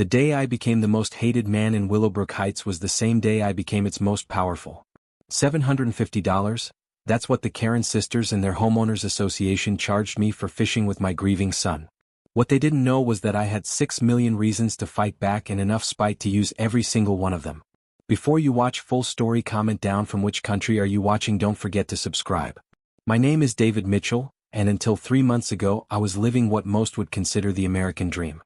The day I became the most hated man in Willowbrook Heights was the same day I became its most powerful. $750? That's what the Karen sisters and their homeowners association charged me for fishing with my grieving son. What they didn't know was that I had 6 million reasons to fight back and enough spite to use every single one of them. Before you watch full story, comment down from which country are you watching. Don't forget to subscribe. My name is David Mitchell, and until 3 months ago I was living what most would consider the American dream.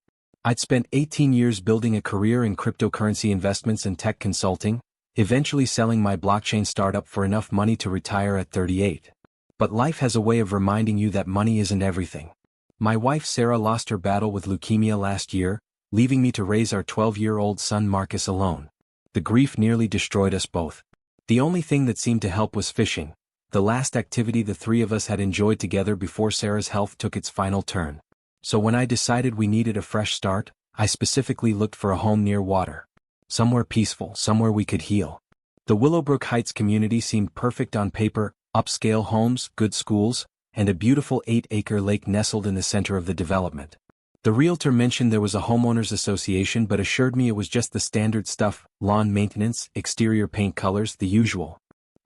I'd spent 18 years building a career in cryptocurrency investments and tech consulting, eventually selling my blockchain startup for enough money to retire at 38. But life has a way of reminding you that money isn't everything. My wife Sarah lost her battle with leukemia last year, leaving me to raise our 12-year-old son Marcus alone. The grief nearly destroyed us both. The only thing that seemed to help was fishing, the last activity the three of us had enjoyed together before Sarah's health took its final turn. So when I decided we needed a fresh start, I specifically looked for a home near water. Somewhere peaceful, somewhere we could heal. The Willowbrook Heights community seemed perfect on paper: upscale homes, good schools, and a beautiful 8-acre lake nestled in the center of the development. The realtor mentioned there was a homeowners association but assured me it was just the standard stuff: lawn maintenance, exterior paint colors, the usual.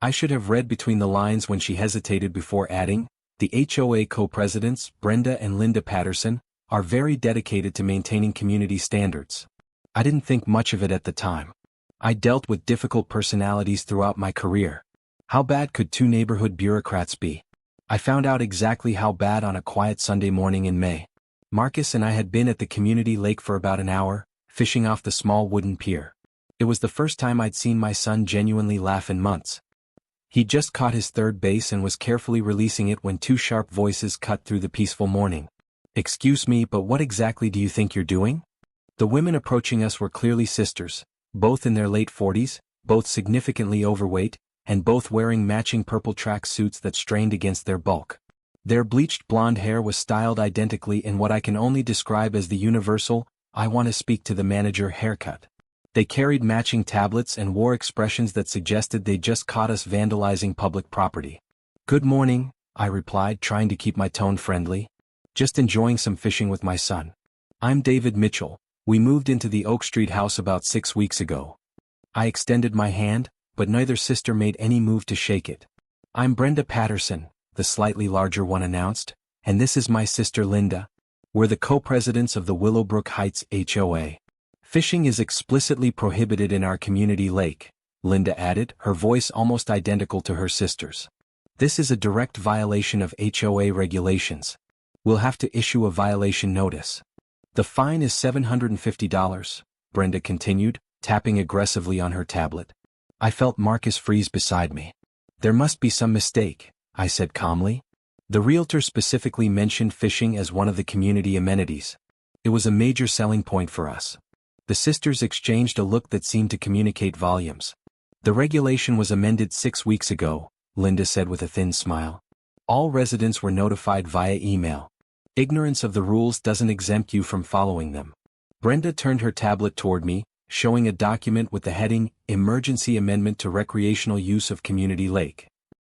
I should have read between the lines when she hesitated before adding, the HOA co-presidents, Brenda and Linda Patterson, are very dedicated to maintaining community standards. I didn't think much of it at the time. I dealt with difficult personalities throughout my career. How bad could two neighborhood bureaucrats be? I found out exactly how bad on a quiet Sunday morning in May. Marcus and I had been at the community lake for about an hour, fishing off the small wooden pier. It was the first time I'd seen my son genuinely laugh in months. He'd just caught his third base and was carefully releasing it when two sharp voices cut through the peaceful morning. "Excuse me, but what exactly do you think you're doing?" The women approaching us were clearly sisters, both in their late 40s, both significantly overweight, and both wearing matching purple track suits that strained against their bulk. Their bleached blonde hair was styled identically in what I can only describe as the universal, "I want to speak to the manager" haircut. They carried matching tablets and wore expressions that suggested they'd just caught us vandalizing public property. "Good morning," I replied, trying to keep my tone friendly. "Just enjoying some fishing with my son. I'm David Mitchell. We moved into the Oak Street house about 6 weeks ago." I extended my hand, but neither sister made any move to shake it. "I'm Brenda Patterson," the slightly larger one announced, "and this is my sister Linda. We're the co-presidents of the Willowbrook Heights HOA. Fishing is explicitly prohibited in our community lake," Linda added, her voice almost identical to her sister's. "This is a direct violation of HOA regulations. We'll have to issue a violation notice. The fine is $750, Brenda continued, tapping aggressively on her tablet. I felt Marcus freeze beside me. "There must be some mistake," I said calmly. The realtor specifically mentioned fishing as one of the community amenities. It was a major selling point for us. The sisters exchanged a look that seemed to communicate volumes. "The regulation was amended 6 weeks ago," Linda said with a thin smile. "All residents were notified via email. Ignorance of the rules doesn't exempt you from following them." Brenda turned her tablet toward me, showing a document with the heading, "Emergency Amendment to Recreational Use of Community Lake."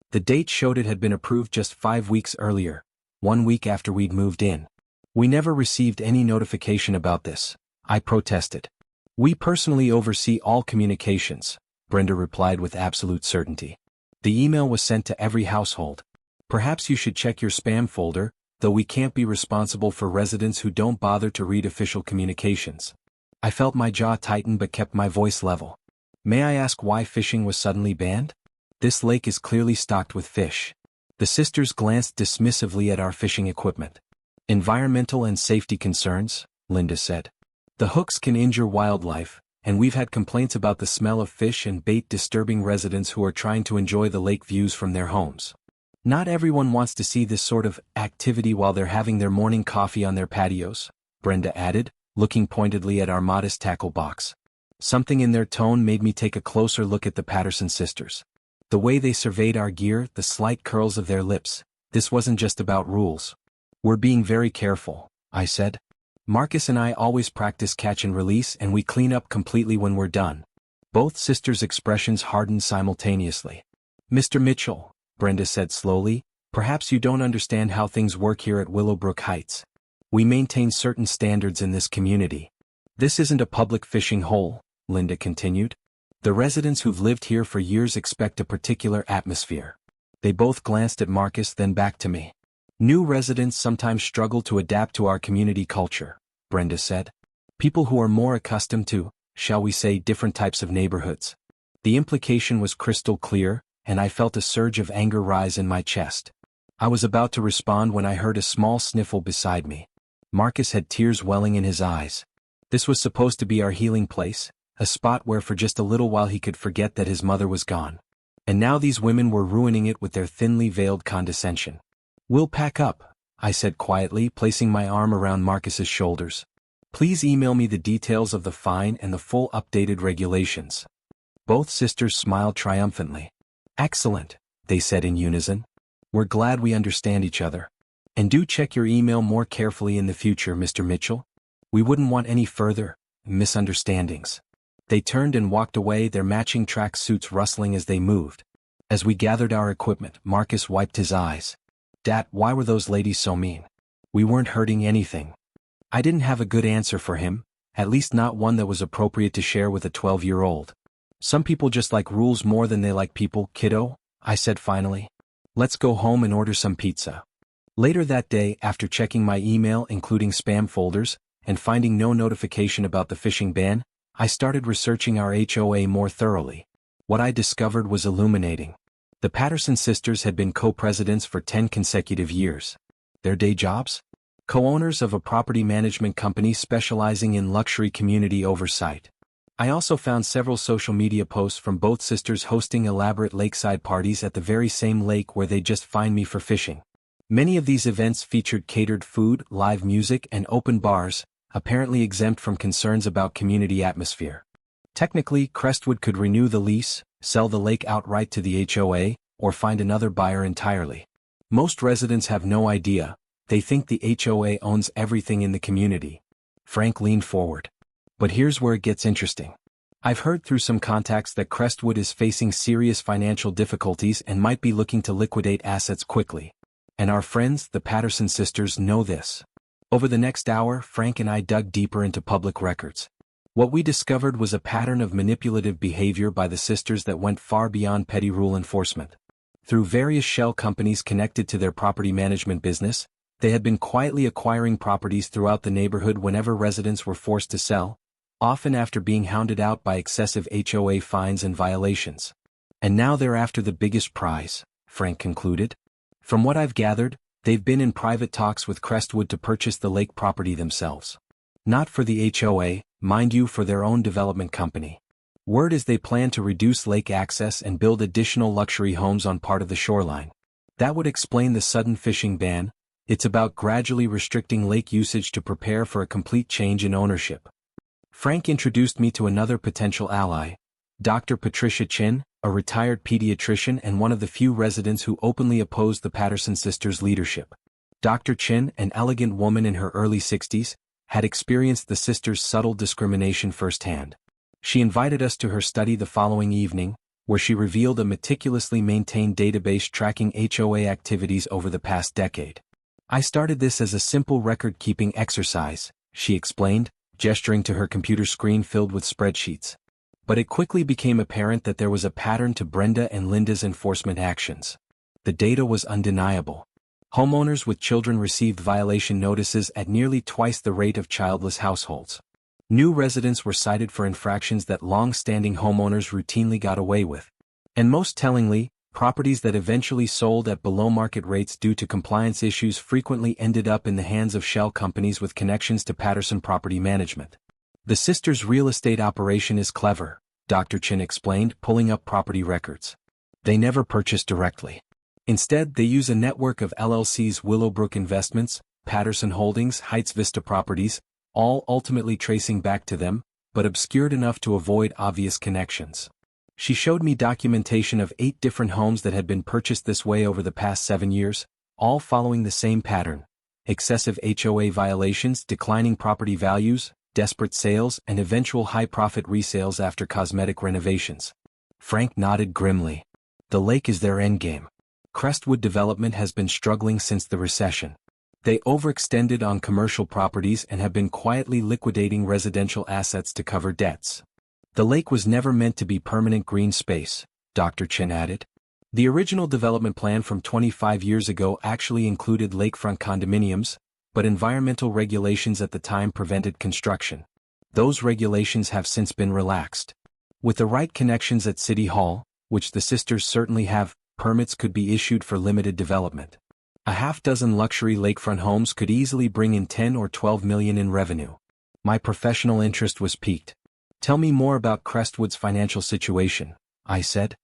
The date showed it had been approved just 5 weeks earlier, 1 week after we'd moved in. "We never received any notification about this," I protested. "We personally oversee all communications," Brenda replied with absolute certainty. "The email was sent to every household. Perhaps you should check your spam folder, though we can't be responsible for residents who don't bother to read official communications." I felt my jaw tighten but kept my voice level. "May I ask why fishing was suddenly banned? This lake is clearly stocked with fish." The sisters glanced dismissively at our fishing equipment. "Environmental and safety concerns," Linda said. "The hooks can injure wildlife, and we've had complaints about the smell of fish and bait disturbing residents who are trying to enjoy the lake views from their homes. Not everyone wants to see this sort of activity while they're having their morning coffee on their patios," Brenda added, looking pointedly at our modest tackle box. Something in their tone made me take a closer look at the Patterson sisters. The way they surveyed our gear, the slight curls of their lips. This wasn't just about rules. "We're being very careful," I said. "Marcus and I always practice catch and release, and we clean up completely when we're done." Both sisters' expressions hardened simultaneously. "Mr. Mitchell," Brenda said slowly, "perhaps you don't understand how things work here at Willowbrook Heights. We maintain certain standards in this community. This isn't a public fishing hole, Linda continued. The residents who've lived here for years expect a particular atmosphere. They both glanced at Marcus, then back to me. New residents sometimes struggle to adapt to our community culture, Brenda said. People who are more accustomed to, shall we say, different types of neighborhoods. The implication was crystal clear, and I felt a surge of anger rise in my chest. I was about to respond when I heard a small sniffle beside me. Marcus had tears welling in his eyes. This was supposed to be our healing place, a spot where for just a little while he could forget that his mother was gone. And now these women were ruining it with their thinly veiled condescension. We'll pack up, I said quietly, placing my arm around Marcus's shoulders. Please email me the details of the fine and the full updated regulations. Both sisters smiled triumphantly. Excellent, they said in unison. We're glad we understand each other. And do check your email more carefully in the future, Mr. Mitchell. We wouldn't want any further misunderstandings. They turned and walked away, their matching track suits rustling as they moved. As we gathered our equipment, Marcus wiped his eyes. Dad, why were those ladies so mean? We weren't hurting anything. I didn't have a good answer for him, at least not one that was appropriate to share with a 12-year-old. Some people just like rules more than they like people, kiddo, I said finally. Let's go home and order some pizza. Later that day, after checking my email including spam folders, and finding no notification about the fishing ban, I started researching our HOA more thoroughly. What I discovered was illuminating. The Patterson sisters had been co-presidents for 10 consecutive years. Their day jobs? Co-owners of a property management company specializing in luxury community oversight. I also found several social media posts from both sisters hosting elaborate lakeside parties at the very same lake where they'd just find me for fishing. Many of these events featured catered food, live music, and open bars, apparently exempt from concerns about community atmosphere. Technically, Crestwood could renew the lease, sell the lake outright to the HOA, or find another buyer entirely. Most residents have no idea. They think the HOA owns everything in the community. Frank leaned forward. But here's where it gets interesting. I've heard through some contacts that Crestwood is facing serious financial difficulties and might be looking to liquidate assets quickly. And our friends, the Patterson sisters, know this. Over the next hour, Frank and I dug deeper into public records. What we discovered was a pattern of manipulative behavior by the sisters that went far beyond petty rule enforcement. Through various shell companies connected to their property management business, they had been quietly acquiring properties throughout the neighborhood whenever residents were forced to sell, often after being hounded out by excessive HOA fines and violations. And now they're after the biggest prize, Frank concluded. From what I've gathered, they've been in private talks with Crestwood to purchase the lake property themselves. Not for the HOA, mind you, for their own development company. Word is they plan to reduce lake access and build additional luxury homes on part of the shoreline. That would explain the sudden fishing ban. It's about gradually restricting lake usage to prepare for a complete change in ownership. Frank introduced me to another potential ally, Dr. Patricia Chin, a retired pediatrician and one of the few residents who openly opposed the Patterson sisters' leadership. Dr. Chin, an elegant woman in her early 60s, had experienced the sisters' subtle discrimination firsthand. She invited us to her study the following evening, where she revealed a meticulously maintained database tracking HOA activities over the past decade. I started this as a simple record-keeping exercise, she explained, gesturing to her computer screen filled with spreadsheets. But it quickly became apparent that there was a pattern to Brenda and Linda's enforcement actions. The data was undeniable. Homeowners with children received violation notices at nearly twice the rate of childless households. New residents were cited for infractions that long-standing homeowners routinely got away with. And most tellingly, properties that eventually sold at below-market rates due to compliance issues frequently ended up in the hands of shell companies with connections to Patterson Property Management. The sisters' real estate operation is clever, Dr. Chin explained, pulling up property records. They never purchase directly. Instead, they use a network of LLCs: Willowbrook Investments, Patterson Holdings, Heights Vista Properties, all ultimately tracing back to them, but obscured enough to avoid obvious connections. She showed me documentation of 8 different homes that had been purchased this way over the past 7 years, all following the same pattern: excessive HOA violations, declining property values, desperate sales, and eventual high-profit resales after cosmetic renovations. Frank nodded grimly. The lake is their endgame. Crestwood Development has been struggling since the recession. They overextended on commercial properties and have been quietly liquidating residential assets to cover debts. The lake was never meant to be permanent green space, Dr. Chen added. The original development plan from 25 years ago actually included lakefront condominiums, but environmental regulations at the time prevented construction. Those regulations have since been relaxed. With the right connections at City Hall, which the sisters certainly have, permits could be issued for limited development. A half-dozen luxury lakefront homes could easily bring in 10 or 12 million in revenue. My professional interest was piqued. Tell me more about Crestwood's financial situation, I said.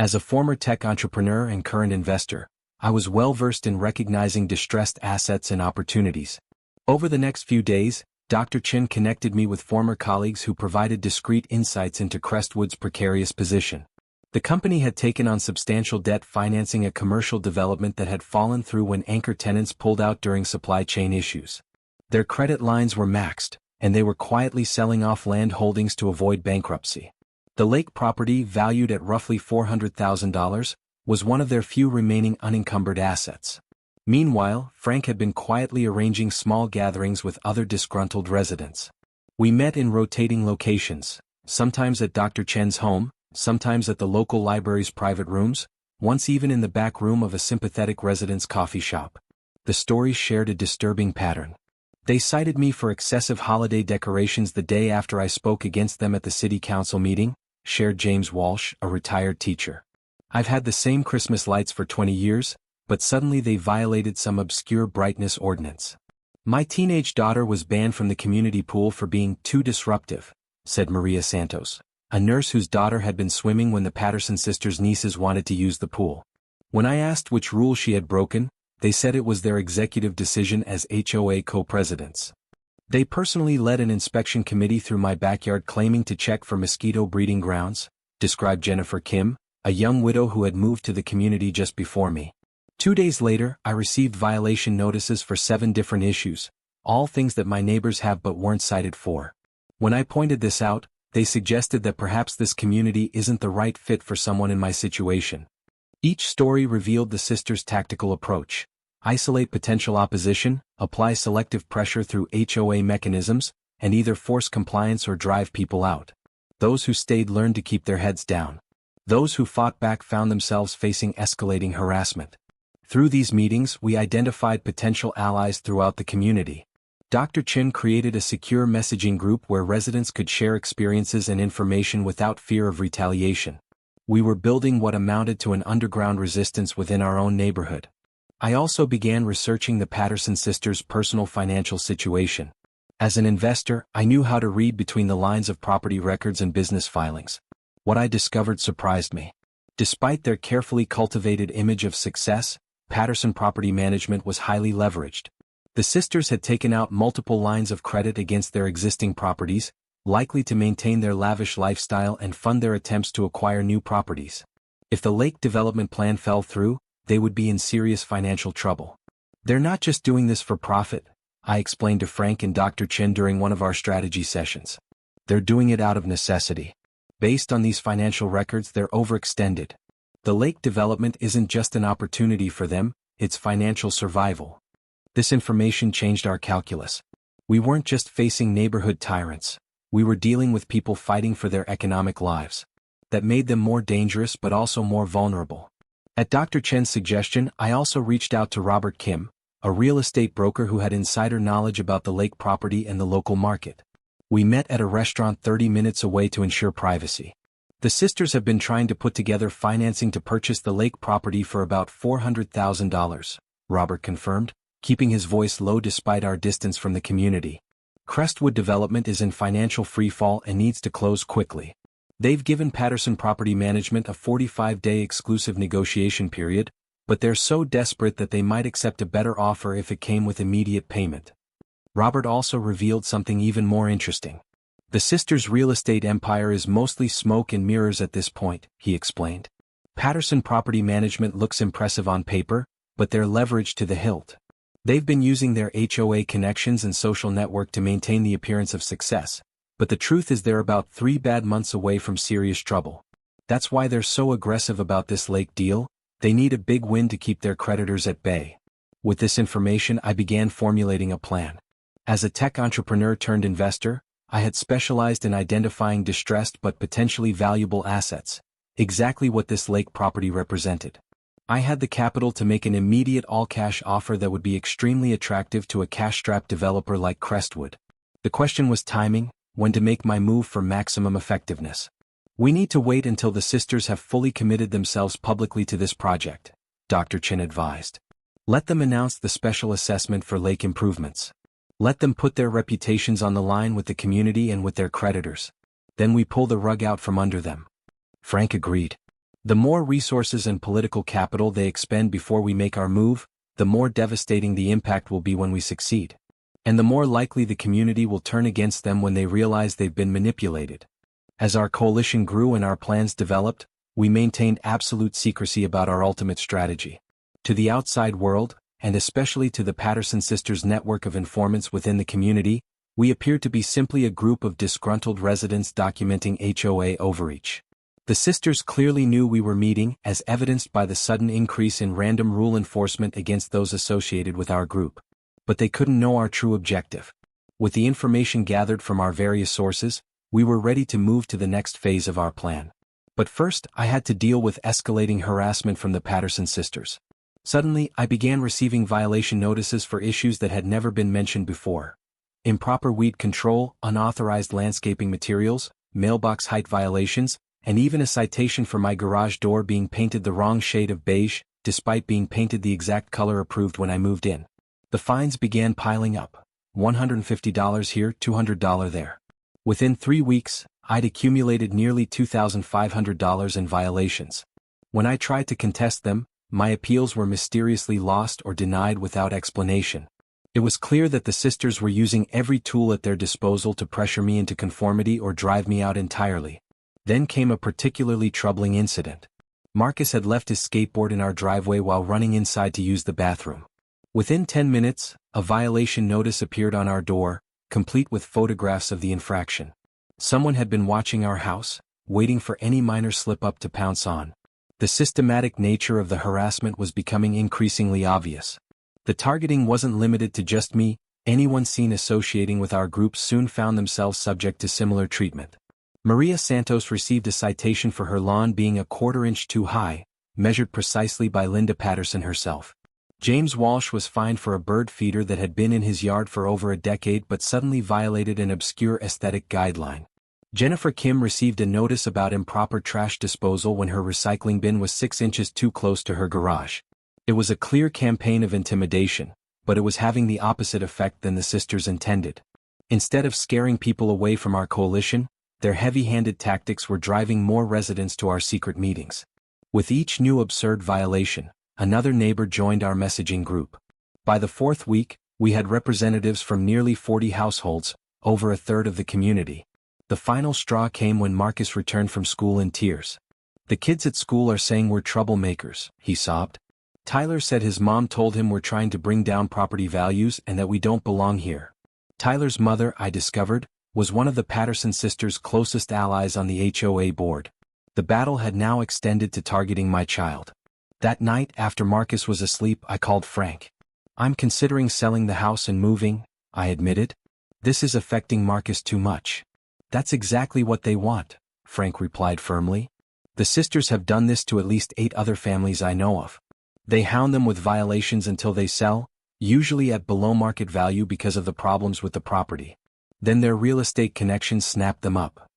As a former tech entrepreneur and current investor, I was well versed in recognizing distressed assets and opportunities. Over the next few days, Dr. Chen connected me with former colleagues who provided discreet insights into Crestwood's precarious position. The company had taken on substantial debt financing a commercial development that had fallen through when anchor tenants pulled out during supply chain issues. Their credit lines were maxed, and they were quietly selling off land holdings to avoid bankruptcy. The lake property, valued at roughly $400,000, was one of their few remaining unencumbered assets. Meanwhile, Frank had been quietly arranging small gatherings with other disgruntled residents. We met in rotating locations, sometimes at Dr. Chen's home, sometimes at the local library's private rooms, once even in the back room of a sympathetic resident's coffee shop. The stories shared a disturbing pattern. They cited me for excessive holiday decorations the day after I spoke against them at the city council meeting, shared James Walsh, a retired teacher. I've had the same Christmas lights for 20 years, but suddenly they violated some obscure brightness ordinance. My teenage daughter was banned from the community pool for being too disruptive, said Maria Santos, a nurse whose daughter had been swimming when the Patterson sisters' nieces wanted to use the pool. When I asked which rule she had broken, they said it was their executive decision as HOA co-presidents. They personally led an inspection committee through my backyard claiming to check for mosquito breeding grounds, described Jennifer Kim, a young widow who had moved to the community just before me. 2 days later, I received violation notices for 7 different issues, all things that my neighbors have but weren't cited for. When I pointed this out, they suggested that perhaps this community isn't the right fit for someone in my situation. Each story revealed the sisters' tactical approach: isolate potential opposition, apply selective pressure through HOA mechanisms, and either force compliance or drive people out. Those who stayed learned to keep their heads down. Those who fought back found themselves facing escalating harassment. Through these meetings, we identified potential allies throughout the community. Dr. Chen created a secure messaging group where residents could share experiences and information without fear of retaliation. We were building what amounted to an underground resistance within our own neighborhood. I also began researching the Patterson sisters' personal financial situation. As an investor, I knew how to read between the lines of property records and business filings. What I discovered surprised me. Despite their carefully cultivated image of success, Patterson Property Management was highly leveraged. The sisters had taken out multiple lines of credit against their existing properties, likely to maintain their lavish lifestyle and fund their attempts to acquire new properties. If the lake development plan fell through, they would be in serious financial trouble. They're not just doing this for profit, I explained to Frank and Dr. Chen during one of our strategy sessions. They're doing it out of necessity. Based on these financial records, they're overextended. The lake development isn't just an opportunity for them, it's financial survival. This information changed our calculus. We weren't just facing neighborhood tyrants, we were dealing with people fighting for their economic lives. That made them more dangerous but also more vulnerable. At Dr. Chen's suggestion, I also reached out to Robert Kim, a real estate broker who had insider knowledge about the lake property and the local market. We met at a restaurant 30 minutes away to ensure privacy. The sisters have been trying to put together financing to purchase the lake property for about $400,000, Robert confirmed, keeping his voice low despite our distance from the community. Crestwood Development is in financial freefall and needs to close quickly. They've given Patterson Property Management a 45-day exclusive negotiation period, but they're so desperate that they might accept a better offer if it came with immediate payment. Robert also revealed something even more interesting. The sisters' real estate empire is mostly smoke and mirrors at this point, he explained. Patterson Property Management looks impressive on paper, but they're leveraged to the hilt. They've been using their HOA connections and social network to maintain the appearance of success, but the truth is they're about 3 bad months away from serious trouble. That's why they're so aggressive about this lake deal. They need a big win to keep their creditors at bay. With this information, I began formulating a plan. As a tech entrepreneur turned investor, I had specialized in identifying distressed but potentially valuable assets, exactly what this lake property represented. I had the capital to make an immediate all-cash offer that would be extremely attractive to a cash-strapped developer like Crestwood. The question was timing, when to make my move for maximum effectiveness. "We need to wait until the sisters have fully committed themselves publicly to this project," Dr. Chin advised. "Let them announce the special assessment for lake improvements. Let them put their reputations on the line with the community and with their creditors. Then we pull the rug out from under them." Frank agreed. "The more resources and political capital they expend before we make our move, the more devastating the impact will be when we succeed. And the more likely the community will turn against them when they realize they've been manipulated." As our coalition grew and our plans developed, we maintained absolute secrecy about our ultimate strategy. To the outside world, and especially to the Patterson sisters' network of informants within the community, we appeared to be simply a group of disgruntled residents documenting HOA overreach. The sisters clearly knew we were meeting, as evidenced by the sudden increase in random rule enforcement against those associated with our group. But they couldn't know our true objective. With the information gathered from our various sources, we were ready to move to the next phase of our plan. But first, I had to deal with escalating harassment from the Patterson sisters. Suddenly, I began receiving violation notices for issues that had never been mentioned before. Improper weed control, unauthorized landscaping materials, mailbox height violations, and even a citation for my garage door being painted the wrong shade of beige, despite being painted the exact color approved when I moved in. The fines began piling up. $150 here, $200 there. Within 3 weeks, I'd accumulated nearly $2,500 in violations. When I tried to contest them, my appeals were mysteriously lost or denied without explanation. It was clear that the sisters were using every tool at their disposal to pressure me into conformity or drive me out entirely. Then came a particularly troubling incident. Marcus had left his skateboard in our driveway while running inside to use the bathroom. Within 10 minutes, a violation notice appeared on our door, complete with photographs of the infraction. Someone had been watching our house, waiting for any minor slip-up to pounce on. The systematic nature of the harassment was becoming increasingly obvious. The targeting wasn't limited to just me, anyone seen associating with our group soon found themselves subject to similar treatment. Maria Santos received a citation for her lawn being a quarter-inch too high, measured precisely by Linda Patterson herself. James Walsh was fined for a bird feeder that had been in his yard for over a decade but suddenly violated an obscure aesthetic guideline. Jennifer Kim received a notice about improper trash disposal when her recycling bin was 6 inches too close to her garage. It was a clear campaign of intimidation, but it was having the opposite effect than the sisters intended. Instead of scaring people away from our coalition, their heavy-handed tactics were driving more residents to our secret meetings. With each new absurd violation, another neighbor joined our messaging group. By the 4th week, we had representatives from nearly 40 households, over a third of the community. The final straw came when Marcus returned from school in tears. "The kids at school are saying we're troublemakers," he sobbed. "Tyler said his mom told him we're trying to bring down property values and that we don't belong here." Tyler's mother, I discovered, was one of the Patterson sisters' closest allies on the HOA board. The battle had now extended to targeting my child. That night, after Marcus was asleep, I called Frank. "I'm considering selling the house and moving," I admitted. "This is affecting Marcus too much." "That's exactly what they want," Frank replied firmly. "The sisters have done this to at least 8 other families I know of. They hound them with violations until they sell, usually at below market value because of the problems with the property. Then their real estate connections snap them up.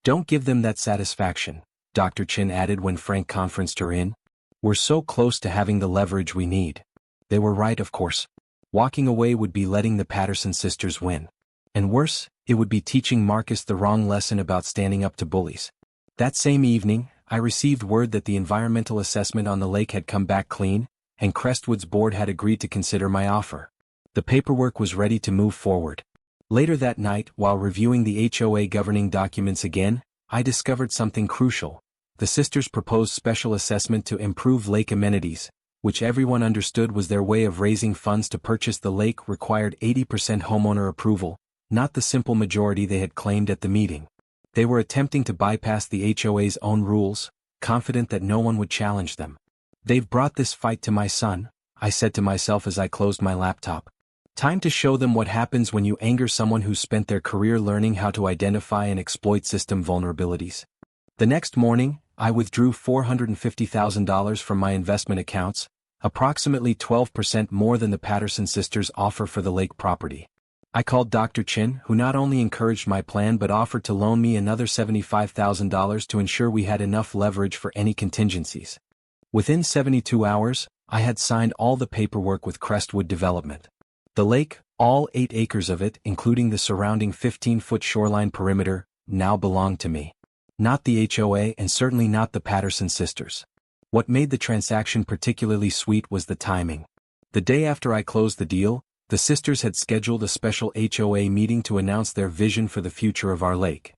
Don't give them that satisfaction," Dr. Chin added when Frank conferenced her in. "We're so close to having the leverage we need." They were right, of course. Walking away would be letting the Patterson sisters win. And worse, it would be teaching Marcus the wrong lesson about standing up to bullies. That same evening, I received word that the environmental assessment on the lake had come back clean, and Crestwood's board had agreed to consider my offer. The paperwork was ready to move forward. Later that night, while reviewing the HOA governing documents again, I discovered something crucial. The sisters proposed special assessment to improve lake amenities, which everyone understood was their way of raising funds to purchase the lake required 80% homeowner approval, not the simple majority they had claimed at the meeting. They were attempting to bypass the HOA's own rules, confident that no one would challenge them. "They've brought this fight to my son," I said to myself as I closed my laptop. Time to show them what happens when you anger someone who spent their career learning how to identify and exploit system vulnerabilities. The next morning, I withdrew $450,000 from my investment accounts, approximately 12% more than the Patterson sisters offer for the lake property. I called Dr. Chin, who not only encouraged my plan but offered to loan me another $75,000 to ensure we had enough leverage for any contingencies. Within 72 hours, I had signed all the paperwork with Crestwood Development. The lake, all 8 acres of it, including the surrounding 15-foot shoreline perimeter, now belonged to me. Not the HOA and certainly not the Patterson sisters. What made the transaction particularly sweet was the timing. The day after I closed the deal, the sisters had scheduled a special HOA meeting to announce their vision for the future of our lake.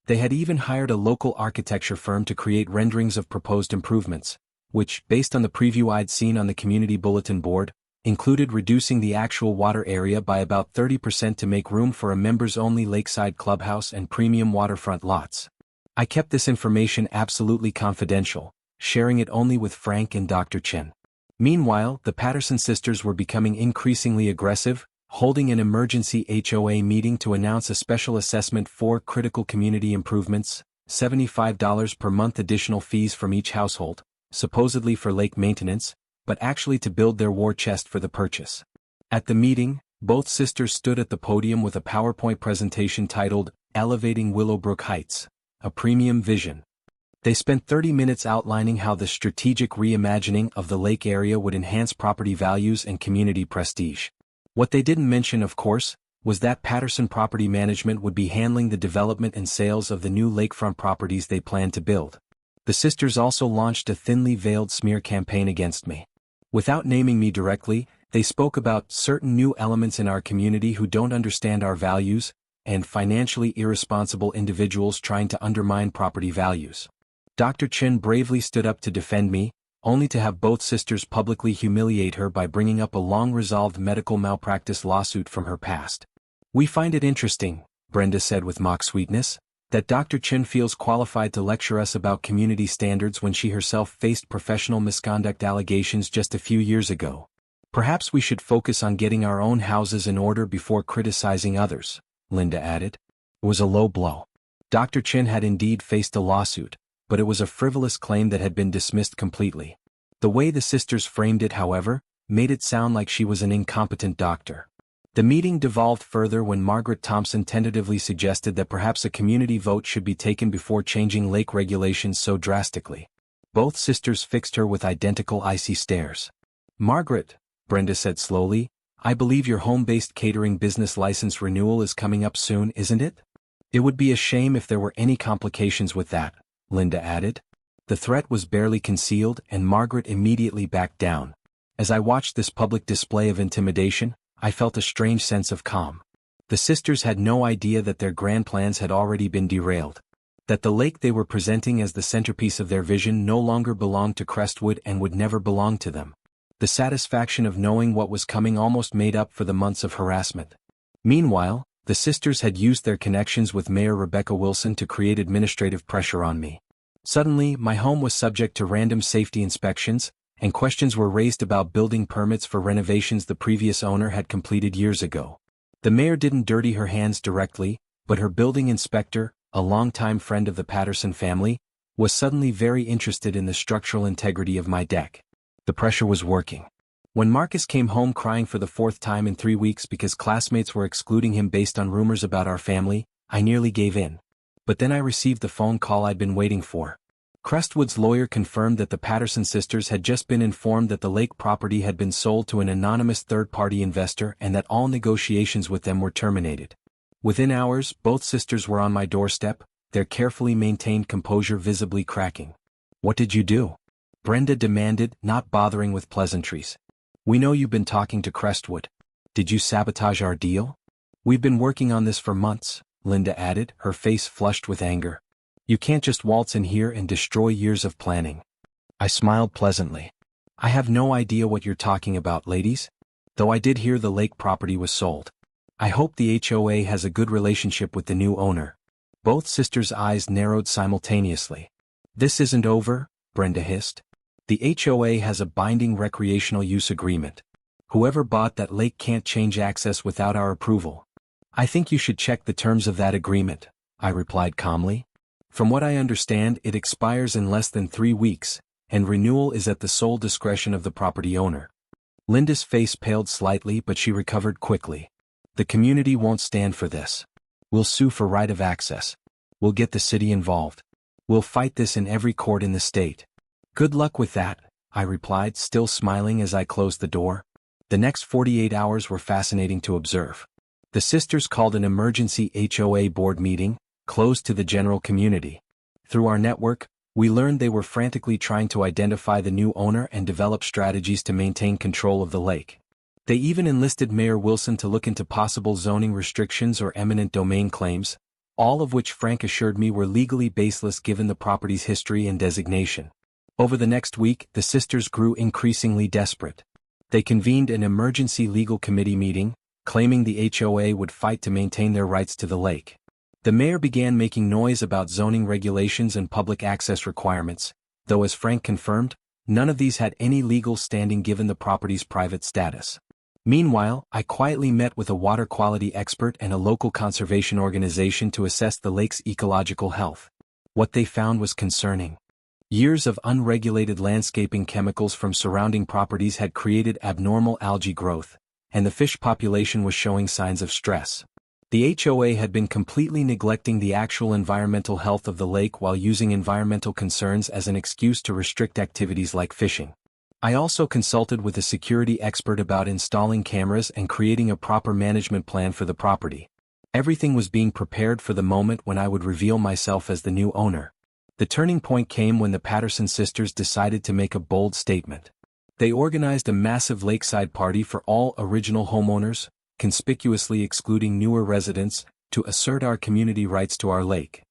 They had even hired a local architecture firm to create renderings of proposed improvements, which, based on the preview I'd seen on the community bulletin board, included reducing the actual water area by about 30% to make room for a members-only lakeside clubhouse and premium waterfront lots. I kept this information absolutely confidential, sharing it only with Frank and Dr. Chin. Meanwhile, the Patterson sisters were becoming increasingly aggressive, holding an emergency HOA meeting to announce a special assessment for critical community improvements, $75 per month additional fees from each household, supposedly for lake maintenance, but actually to build their war chest for the purchase. At the meeting, both sisters stood at the podium with a PowerPoint presentation titled, Elevating Willowbrook Heights, a Premium Vision. They spent 30 minutes outlining how the strategic reimagining of the lake area would enhance property values and community prestige. What they didn't mention, of course, was that Patterson Property Management would be handling the development and sales of the new lakefront properties they planned to build. The sisters also launched a thinly veiled smear campaign against me. Without naming me directly, they spoke about certain new elements in our community who don't understand our values, and financially irresponsible individuals trying to undermine property values. Dr. Chin bravely stood up to defend me, only to have both sisters publicly humiliate her by bringing up a long-resolved medical malpractice lawsuit from her past. We find it interesting, Brenda said with mock sweetness, that Dr. Chin feels qualified to lecture us about community standards when she herself faced professional misconduct allegations just a few years ago. Perhaps we should focus on getting our own houses in order before criticizing others, Linda added. It was a low blow. Dr. Chin had indeed faced a lawsuit, but it was a frivolous claim that had been dismissed completely. The way the sisters framed it, however, made it sound like she was an incompetent doctor. The meeting devolved further when Margaret Thompson tentatively suggested that perhaps a community vote should be taken before changing lake regulations so drastically. Both sisters fixed her with identical icy stares. Margaret, Brenda said slowly, I believe your home-based catering business license renewal is coming up soon, isn't it? It would be a shame if there were any complications with that, Linda added. The threat was barely concealed and Margaret immediately backed down. As I watched this public display of intimidation, I felt a strange sense of calm. The sisters had no idea that their grand plans had already been derailed. That the lake they were presenting as the centerpiece of their vision no longer belonged to Crestwood and would never belong to them. The satisfaction of knowing what was coming almost made up for the months of harassment. Meanwhile, the sisters had used their connections with Mayor Rebecca Wilson to create administrative pressure on me. Suddenly, my home was subject to random safety inspections, and questions were raised about building permits for renovations the previous owner had completed years ago. The mayor didn't dirty her hands directly, but her building inspector, a longtime friend of the Patterson family, was suddenly very interested in the structural integrity of my deck. The pressure was working. When Marcus came home crying for the 4th time in 3 weeks because classmates were excluding him based on rumors about our family, I nearly gave in. But then I received the phone call I'd been waiting for. Crestwood's lawyer confirmed that the Patterson sisters had just been informed that the lake property had been sold to an anonymous third-party investor and that all negotiations with them were terminated. Within hours, both sisters were on my doorstep, their carefully maintained composure visibly cracking. What did you do? Brenda demanded, not bothering with pleasantries. We know you've been talking to Crestwood. Did you sabotage our deal? We've been working on this for months, Linda added, her face flushed with anger. You can't just waltz in here and destroy years of planning. I smiled pleasantly. I have no idea what you're talking about, ladies. Though I did hear the lake property was sold. I hope the HOA has a good relationship with the new owner. Both sisters' eyes narrowed simultaneously. This isn't over, Brenda hissed. The HOA has a binding recreational use agreement. Whoever bought that lake can't change access without our approval. I think you should check the terms of that agreement, I replied calmly. From what I understand, it expires in less than 3 weeks, and renewal is at the sole discretion of the property owner. Linda's face paled slightly, but she recovered quickly. The community won't stand for this. We'll sue for right of access. We'll get the city involved. We'll fight this in every court in the state. Good luck with that, I replied, still smiling as I closed the door. The next 48 hours were fascinating to observe. The sisters called an emergency HOA board meeting, closed to the general community. Through our network, we learned they were frantically trying to identify the new owner and develop strategies to maintain control of the lake. They even enlisted Mayor Wilson to look into possible zoning restrictions or eminent domain claims, all of which Frank assured me were legally baseless given the property's history and designation. Over the next week, the sisters grew increasingly desperate. They convened an emergency legal committee meeting, claiming the HOA would fight to maintain their rights to the lake. The mayor began making noise about zoning regulations and public access requirements, though as Frank confirmed, none of these had any legal standing given the property's private status. Meanwhile, I quietly met with a water quality expert and a local conservation organization to assess the lake's ecological health. What they found was concerning. Years of unregulated landscaping chemicals from surrounding properties had created abnormal algae growth, and the fish population was showing signs of stress. The HOA had been completely neglecting the actual environmental health of the lake while using environmental concerns as an excuse to restrict activities like fishing. I also consulted with a security expert about installing cameras and creating a proper management plan for the property. Everything was being prepared for the moment when I would reveal myself as the new owner. The turning point came when the Patterson sisters decided to make a bold statement. They organized a massive lakeside party for all original homeowners, conspicuously excluding newer residents, to assert our community rights to our lake.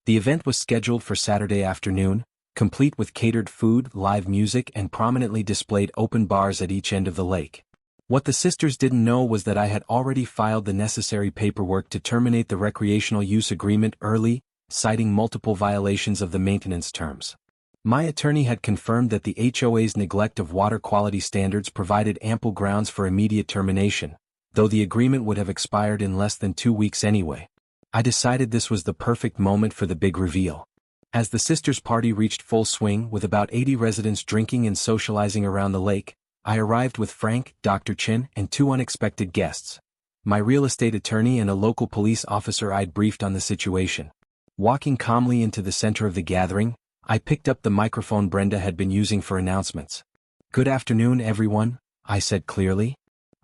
The event was scheduled for Saturday afternoon, complete with catered food, live music, and prominently displayed open bars at each end of the lake. What the sisters didn't know was that I had already filed the necessary paperwork to terminate the recreational use agreement early, citing multiple violations of the maintenance terms. My attorney had confirmed that the HOA's neglect of water quality standards provided ample grounds for immediate termination, though the agreement would have expired in less than 2 weeks anyway. I decided this was the perfect moment for the big reveal. As the sisters' party reached full swing with about 80 residents drinking and socializing around the lake, I arrived with Frank, Dr. Chin, and 2 unexpected guests. My real estate attorney and a local police officer I'd briefed on the situation. Walking calmly into the center of the gathering, I picked up the microphone Brenda had been using for announcements. "Good afternoon, everyone," I said clearly.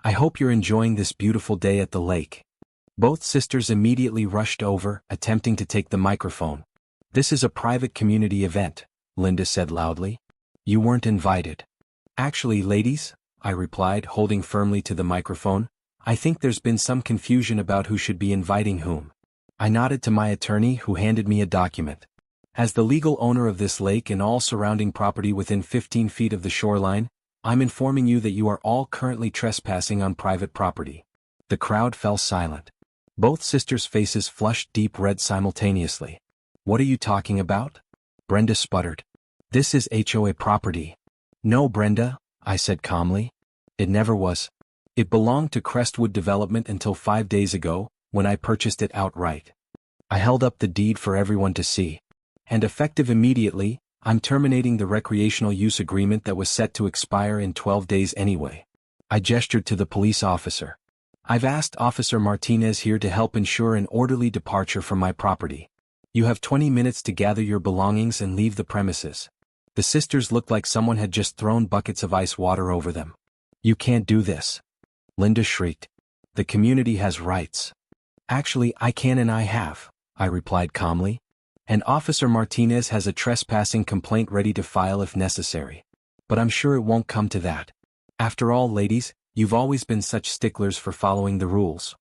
"I hope you're enjoying this beautiful day at the lake." Both sisters immediately rushed over, attempting to take the microphone. "This is a private community event," Linda said loudly. "You weren't invited." "Actually, ladies," I replied, holding firmly to the microphone, "I think there's been some confusion about who should be inviting whom." I nodded to my attorney, who handed me a document. "As the legal owner of this lake and all surrounding property within 15 feet of the shoreline, I'm informing you that you are all currently trespassing on private property." The crowd fell silent. Both sisters' faces flushed deep red simultaneously. "What are you talking about?" Brenda sputtered. "This is HOA property." "No, Brenda," I said calmly. "It never was. It belonged to Crestwood Development until 5 days ago, when I purchased it outright." I held up the deed for everyone to see. "And effective immediately, I'm terminating the recreational use agreement that was set to expire in 12 days anyway." I gestured to the police officer. "I've asked Officer Martinez here to help ensure an orderly departure from my property. You have 20 minutes to gather your belongings and leave the premises." The sisters looked like someone had just thrown buckets of ice water over them. "You can't do this," Linda shrieked. "The community has rights." "Actually, I can and I have," I replied calmly. "And Officer Martinez has a trespassing complaint ready to file if necessary. But I'm sure it won't come to that. After all, ladies, you've always been such sticklers for following the rules."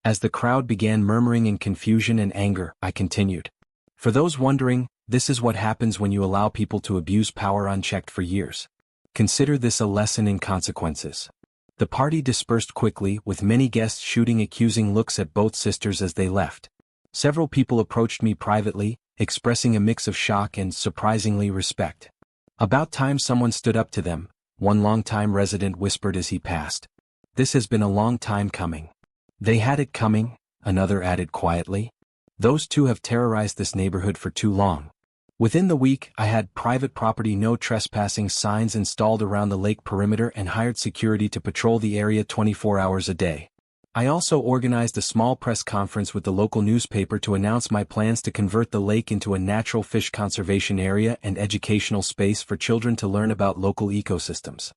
As the crowd began murmuring in confusion and anger, I continued. "For those wondering, this is what happens when you allow people to abuse power unchecked for years. Consider this a lesson in consequences." The party dispersed quickly, with many guests shooting accusing looks at both sisters as they left. Several people approached me privately, expressing a mix of shock and, surprisingly, respect. About time someone stood up to them, one longtime resident whispered as he passed. This has been a long time coming. They had it coming, another added quietly. Those two have terrorized this neighborhood for too long. Within the week, I had private property no trespassing signs installed around the lake perimeter and hired security to patrol the area 24 hours a day. I also organized a small press conference with the local newspaper to announce my plans to convert the lake into a natural fish conservation area and educational space for children to learn about local ecosystems.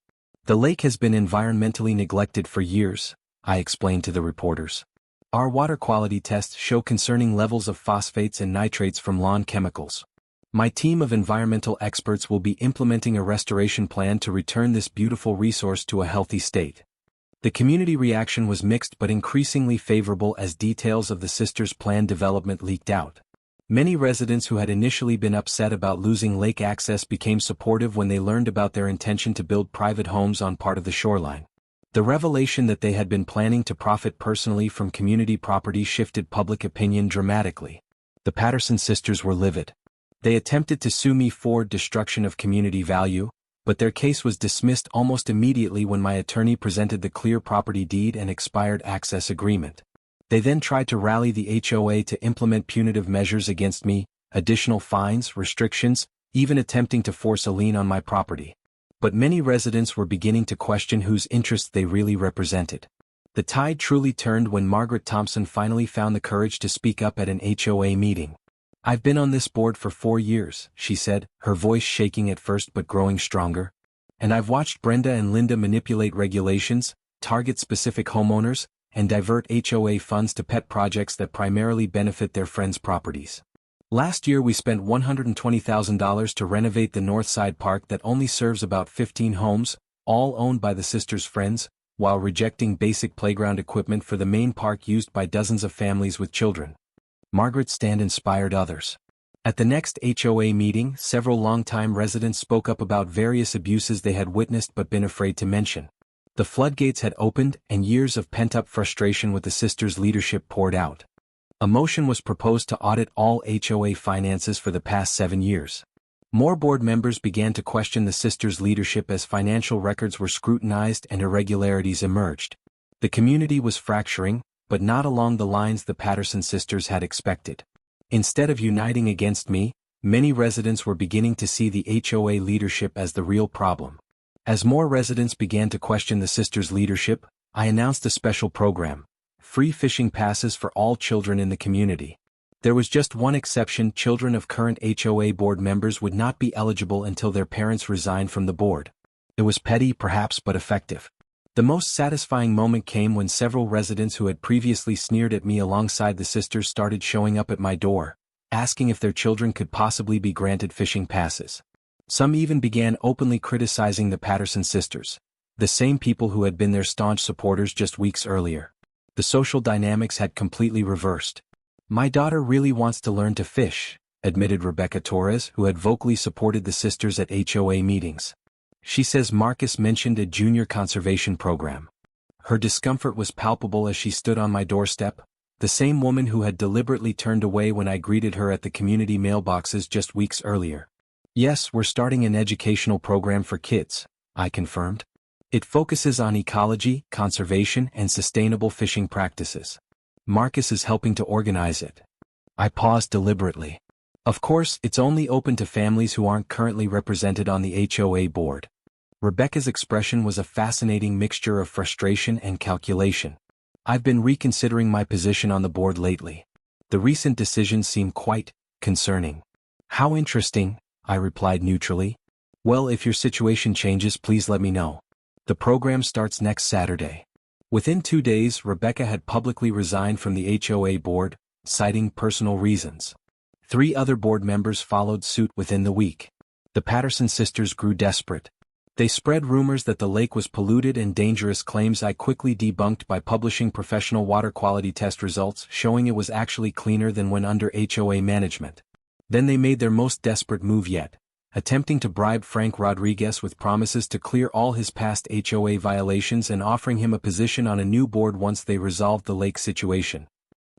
The lake has been environmentally neglected for years, I explained to the reporters. Our water quality tests show concerning levels of phosphates and nitrates from lawn chemicals. My team of environmental experts will be implementing a restoration plan to return this beautiful resource to a healthy state. The community reaction was mixed but increasingly favorable as details of the sisters' plan development leaked out. Many residents who had initially been upset about losing lake access became supportive when they learned about their intention to build private homes on part of the shoreline. The revelation that they had been planning to profit personally from community property shifted public opinion dramatically. The Patterson sisters were livid. They attempted to sue me for destruction of community value, but their case was dismissed almost immediately when my attorney presented the clear property deed and expired access agreement. They then tried to rally the HOA to implement punitive measures against me, additional fines, restrictions, even attempting to force a lien on my property. But many residents were beginning to question whose interests they really represented. The tide truly turned when Margaret Thompson finally found the courage to speak up at an HOA meeting. I've been on this board for 4 years, she said, her voice shaking at first but growing stronger. And I've watched Brenda and Linda manipulate regulations, target specific homeowners, and divert HOA funds to pet projects that primarily benefit their friends' properties. Last year we spent $120,000 to renovate the Northside Park that only serves about 15 homes, all owned by the sisters' friends, while rejecting basic playground equipment for the main park used by dozens of families with children. Margaret's stand inspired others. At the next HOA meeting, several longtime residents spoke up about various abuses they had witnessed but been afraid to mention. The floodgates had opened and years of pent-up frustration with the sisters' leadership poured out. A motion was proposed to audit all HOA finances for the past 7 years. More board members began to question the sisters' leadership as financial records were scrutinized and irregularities emerged. The community was fracturing, but not along the lines the Patterson sisters had expected. Instead of uniting against me, many residents were beginning to see the HOA leadership as the real problem. As more residents began to question the sisters' leadership, I announced a special program: free fishing passes for all children in the community. There was just one exception: children of current HOA board members would not be eligible until their parents resigned from the board. It was petty perhaps but effective. The most satisfying moment came when several residents who had previously sneered at me alongside the sisters started showing up at my door, asking if their children could possibly be granted fishing passes. Some even began openly criticizing the Patterson sisters, the same people who had been their staunch supporters just weeks earlier. The social dynamics had completely reversed. My daughter really wants to learn to fish, admitted Rebecca Torres, who had vocally supported the sisters at HOA meetings. She says Marcus mentioned a junior conservation program. Her discomfort was palpable as she stood on my doorstep, the same woman who had deliberately turned away when I greeted her at the community mailboxes just weeks earlier. Yes, we're starting an educational program for kids, I confirmed. It focuses on ecology, conservation, and sustainable fishing practices. Marcus is helping to organize it. I paused deliberately. Of course, it's only open to families who aren't currently represented on the HOA board. Rebecca's expression was a fascinating mixture of frustration and calculation. I've been reconsidering my position on the board lately. The recent decisions seem quite concerning. How interesting, I replied neutrally. Well, if your situation changes, please let me know. The program starts next Saturday. Within 2 days, Rebecca had publicly resigned from the HOA board, citing personal reasons. 3 other board members followed suit within the week. The Patterson sisters grew desperate. They spread rumors that the lake was polluted and dangerous, claims I quickly debunked by publishing professional water quality test results showing it was actually cleaner than when under HOA management. Then they made their most desperate move yet, attempting to bribe Frank Rodriguez with promises to clear all his past HOA violations and offering him a position on a new board once they resolved the lake situation.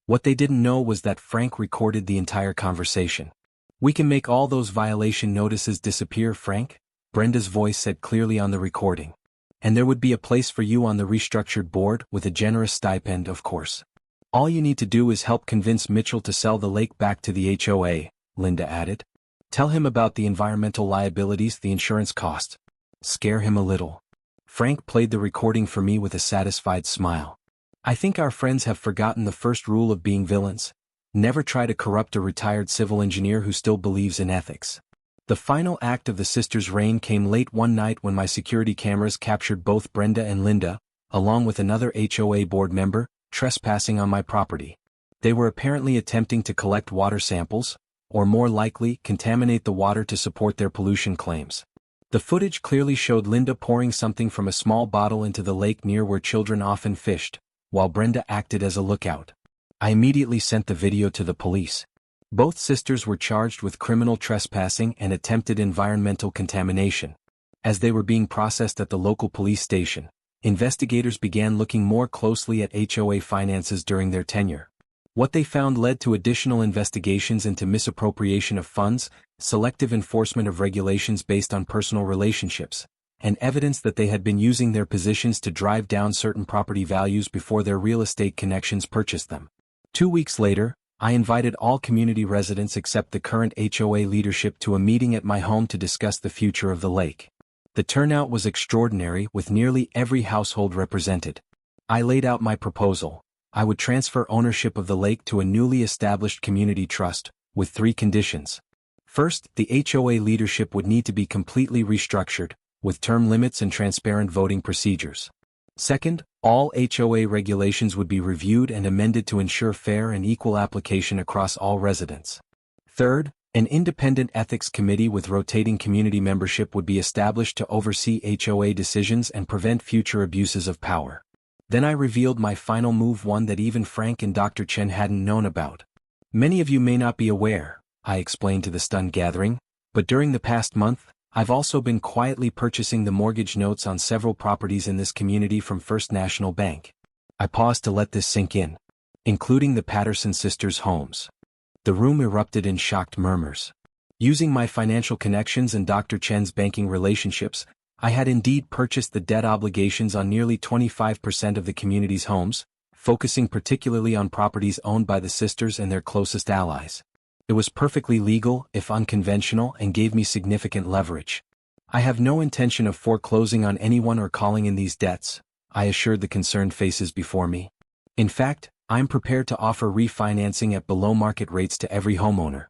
What they didn't know was that Frank recorded the entire conversation. "We can make all those violation notices disappear, Frank," Brenda's voice said clearly on the recording. And there would be a place for you on the restructured board with a generous stipend, of course. All you need to do is help convince Mitchell to sell the lake back to the HOA, Linda added. Tell him about the environmental liabilities the insurance cost. Scare him a little. Frank played the recording for me with a satisfied smile. I think our friends have forgotten the first rule of being villains. Never try to corrupt a retired civil engineer who still believes in ethics. The final act of the sisters' reign came late one night when my security cameras captured both Brenda and Linda, along with another HOA board member, trespassing on my property. They were apparently attempting to collect water samples, or more likely, contaminate the water to support their pollution claims. The footage clearly showed Linda pouring something from a small bottle into the lake near where children often fished, while Brenda acted as a lookout. I immediately sent the video to the police. Both sisters were charged with criminal trespassing and attempted environmental contamination. As they were being processed at the local police station, investigators began looking more closely at HOA finances during their tenure. What they found led to additional investigations into misappropriation of funds, selective enforcement of regulations based on personal relationships, and evidence that they had been using their positions to drive down certain property values before their real estate connections purchased them. 2 weeks later, I invited all community residents except the current HOA leadership to a meeting at my home to discuss the future of the lake. The turnout was extraordinary, with nearly every household represented. I laid out my proposal. I would transfer ownership of the lake to a newly established community trust, with 3 conditions. First, the HOA leadership would need to be completely restructured, with term limits and transparent voting procedures. Second, all HOA regulations would be reviewed and amended to ensure fair and equal application across all residents. Third, an independent ethics committee with rotating community membership would be established to oversee HOA decisions and prevent future abuses of power. Then I revealed my final move, one that even Frank and Dr. Chen hadn't known about. Many of you may not be aware, I explained to the stunned gathering, but during the past month, I've also been quietly purchasing the mortgage notes on several properties in this community from First National Bank. I paused to let this sink in, including the Patterson sisters' homes. The room erupted in shocked murmurs. Using my financial connections and Dr. Chen's banking relationships, I had indeed purchased the debt obligations on nearly 25% of the community's homes, focusing particularly on properties owned by the sisters and their closest allies. It was perfectly legal, if unconventional, and gave me significant leverage. I have no intention of foreclosing on anyone or calling in these debts, I assured the concerned faces before me. In fact, I'm prepared to offer refinancing at below-market rates to every homeowner.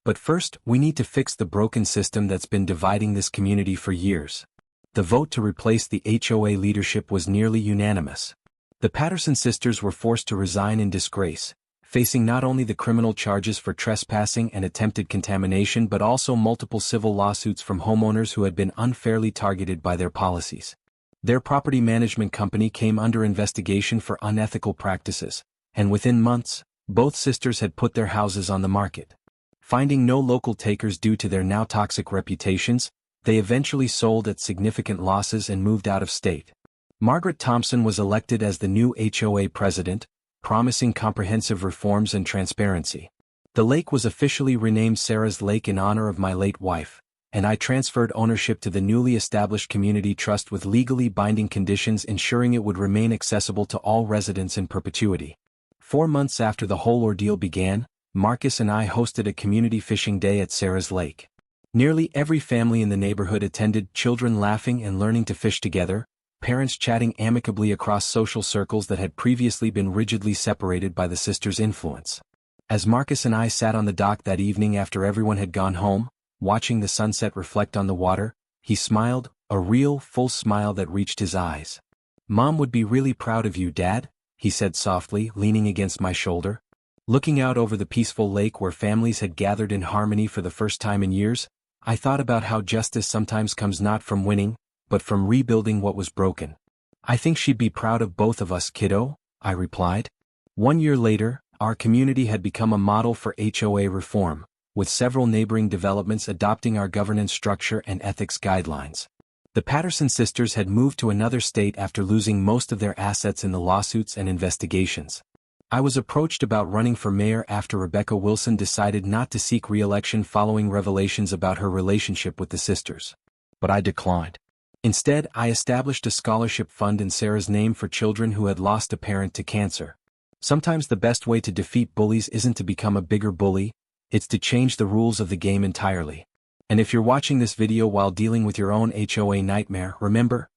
But first, we need to fix the broken system that's been dividing this community for years. The vote to replace the HOA leadership was nearly unanimous. The Patterson sisters were forced to resign in disgrace, facing not only the criminal charges for trespassing and attempted contamination but also multiple civil lawsuits from homeowners who had been unfairly targeted by their policies. Their property management company came under investigation for unethical practices, and within months, both sisters had put their houses on the market. Finding no local takers due to their now toxic reputations, they eventually sold at significant losses and moved out of state. Margaret Thompson was elected as the new HOA president, promising comprehensive reforms and transparency. The lake was officially renamed Sarah's Lake in honor of my late wife, and I transferred ownership to the newly established community trust with legally binding conditions ensuring it would remain accessible to all residents in perpetuity. 4 months after the whole ordeal began, Marcus and I hosted a community fishing day at Sarah's Lake. Nearly every family in the neighborhood attended, children laughing and learning to fish together, parents chatting amicably across social circles that had previously been rigidly separated by the sisters' influence. As Marcus and I sat on the dock that evening after everyone had gone home, watching the sunset reflect on the water, he smiled, a real, full smile that reached his eyes. "Mom would be really proud of you, Dad," he said softly, leaning against my shoulder. Looking out over the peaceful lake where families had gathered in harmony for the first time in years, I thought about how justice sometimes comes not from winning, but from rebuilding what was broken. "I think she'd be proud of both of us, kiddo," I replied. 1 year later, our community had become a model for HOA reform, with several neighboring developments adopting our governance structure and ethics guidelines. The Patterson sisters had moved to another state after losing most of their assets in the lawsuits and investigations. I was approached about running for mayor after Rebecca Wilson decided not to seek re-election following revelations about her relationship with the sisters. but I declined. Instead, I established a scholarship fund in Sarah's name for children who had lost a parent to cancer. Sometimes the best way to defeat bullies isn't to become a bigger bully, it's to change the rules of the game entirely. And if you're watching this video while dealing with your own HOA nightmare, remember,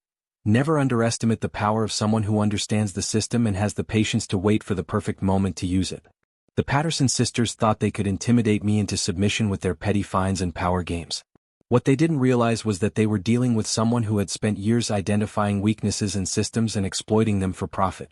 never underestimate the power of someone who understands the system and has the patience to wait for the perfect moment to use it. The Patterson sisters thought they could intimidate me into submission with their petty fines and power games. What they didn't realize was that they were dealing with someone who had spent years identifying weaknesses in systems and exploiting them for profit.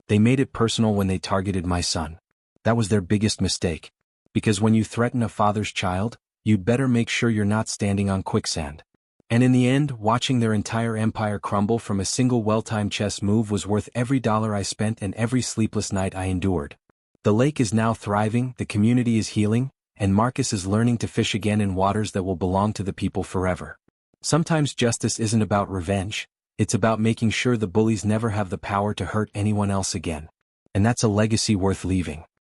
They made it personal when they targeted my son. That was their biggest mistake. Because when you threaten a father's child, you'd better make sure you're not standing on quicksand. And in the end, watching their entire empire crumble from a single well-timed chess move was worth every dollar I spent and every sleepless night I endured. The lake is now thriving, the community is healing, and Marcus is learning to fish again in waters that will belong to the people forever. Sometimes justice isn't about revenge, it's about making sure the bullies never have the power to hurt anyone else again. And that's a legacy worth leaving.